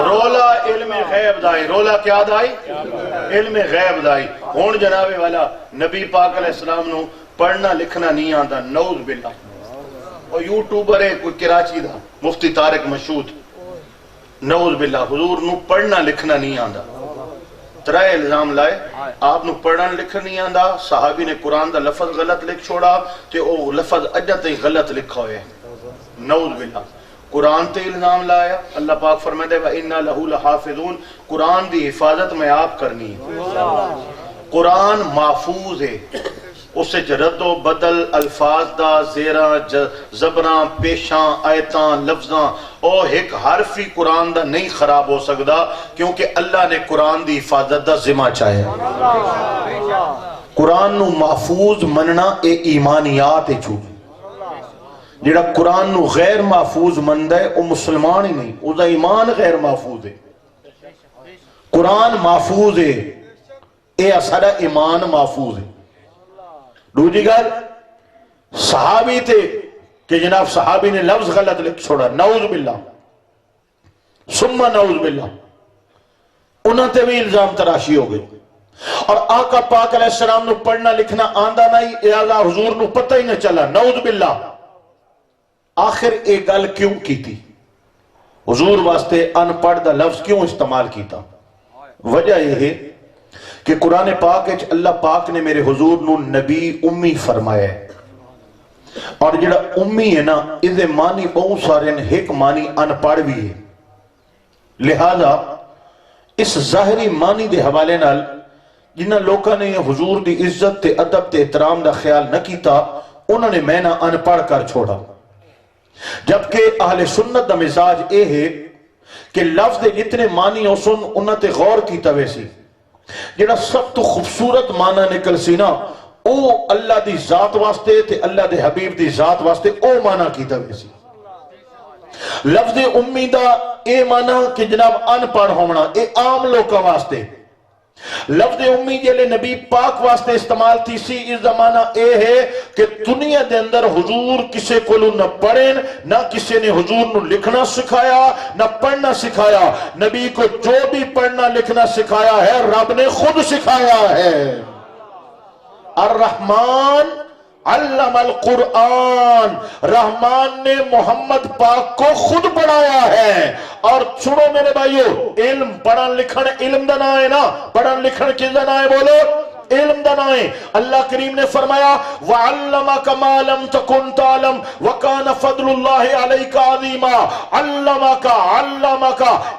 رولا علم غیب دائی، رولا کیا دائی؟ علم غیب دائی۔ ہون جناب والا نبی پاک علیہ السلام نو پڑھنا لکھنا نہیں آندا، نعوذ باللہ۔ اور یوٹیوبر ہے کوئی کراچی دا مفتی طارق مشہود، نعوذ باللہ، حضور نو پڑھنا لکھنا نہیں آندا۔ ترائے الزام لائے، آپ نو پڑھنا لکھنا نہیں آندا، صحابی نے قرآن دا لفظ غلط لکھ چھوڑا تے او لفظ اجا تے غلط لکھا ہوئے، نعوذ باللہ۔ قرآن تے الزام لایا، اللہ پاک فرمائے دے وَإِنَّا لَهُ لَحَافِظُونَ، قرآن دی حفاظت میں آپ کرنی ہے۔ قرآن محفوظ ہے، اس سے رد و بدل الفاظ دا زیرہ زبراں پیشاں آیتاں لفظاں او ایک حرفی قرآن دا نہیں خراب ہو سکدا، کیونکہ اللہ نے قرآن دی حفاظت دا ذمہ چاہے۔ قرآن نو محفوظ مننا اے ایمانیات ہے چھو، جڑا قرآن نو غیر محفوظ مند ہے وہ مسلمان ہی نہیں، او دا ایمان غیر محفوظ ہے۔ قرآن محفوظ ہے، اے سارا ایمان محفوظ ہے۔ دوسری گل صحابی تھے کہ جناب صحابی نے لفظ غلط لکھ چھوڑا، نعوذ باللہ ثم نعوذ باللہ، انہاں تے بھی الزام تراشی ہو گئی۔ اور آقا پاک علیہ السلام نو پڑھنا لکھنا آندہ نہیں، اعلیٰ حضور نو پتہ ہی نہ چلا، نعوذ باللہ۔ آخر ایک گل کیوں کی تھی؟ حضور واسطے ان پڑھ دا لفظ کیوں استعمال کیتا؟ وجہ یہ ہے کہ قرآن پاک اللہ پاک نے میرے حضور نو نبی امی فرمایا ہے، اور جڑا امی ہے نا اسے معنی بہت سارے ایک معنی ان پڑھ بھی ہے، لہذا اس ظاہری معنی دے حوالے نال جنہ لوکاں نے حضور دی عزت تے ادب تے احترام دا خیال نہ کیتا، انہوں نے میں نہ ان پڑھ کر چھوڑا۔ جبکہ اہل سنت دا مزاج اے ہے کہ لفظ دے جتنے معنی ہو سن انہوں تے غور کیتا ویسی، جڑا سب تو خوبصورت معنی نکل سی نا او اللہ دی ذات واسطے تے اللہ دے حبیب دی ذات واسطے او معنی کیتا ویسی۔ لفظ امی دا اے معنی کہ جناب ان پڑھ ہونا، اے عام لوکاں واسطے۔ لفظ امی جلے نبی پاک واسطے استعمال تھی سی، اس زمانہ اے ہے کہ دنیا دے اندر حضور کسے کو نہ پڑھیں، نہ کسے نے حضور نو لکھنا سکھایا نہ پڑھنا سکھایا۔ نبی کو جو بھی پڑھنا لکھنا سکھایا ہے رب نے خود سکھایا ہے۔ الرحمن علم القرآن، رحمان نے محمد پاک کو خود پڑھایا ہے۔ اور سنو میرے بھائیو، علم پڑھن لکھن علم دا نام ہے نا، پڑھن لکھن کس دا نام ہے بولو؟ علم دا نام ہے۔ اللہ کریم نے فرمایا وَعَلَّمَكَ مَا لَمْ تَكُنْ تَعْلَمْ وَكَانَ فَضْلُ اللَّهِ عَلَيْكَ عَظِيمًا۔ علمك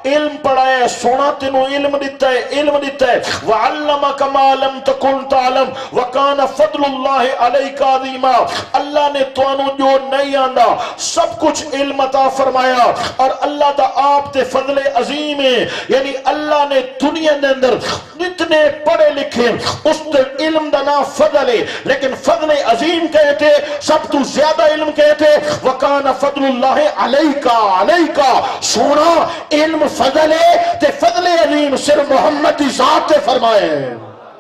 علم پڑھایا ہے، سونا تینوں علم دیتا ہے، علم دیتا ہے۔ وَعَلَّمَكَ مَا لَمْ تَكُنْ تَعْلَمْ وَكَانَ فَضْلُ اللَّهِ عَلَيْكَ عَظِيمًا۔ اللہ نے توانوں جو نہیں آندا سب کچھ علم عطا فرمایا، اور اللہ دا آپ تے فضل عظیم ہے، یعنی اللہ نے دنیا دے اندر اتنے پڑھے لکھے اس تے علم دا نام فضل ہے، لیکن فضل عظیم کہتے سب تو زیادہ علم کہتے وَكَانَ فَضْلُ اللَّهِ عَلَيْكَ سونا علم فضل ہے تے فضل عظیم صرف محمد دی ذات تے فرمائے۔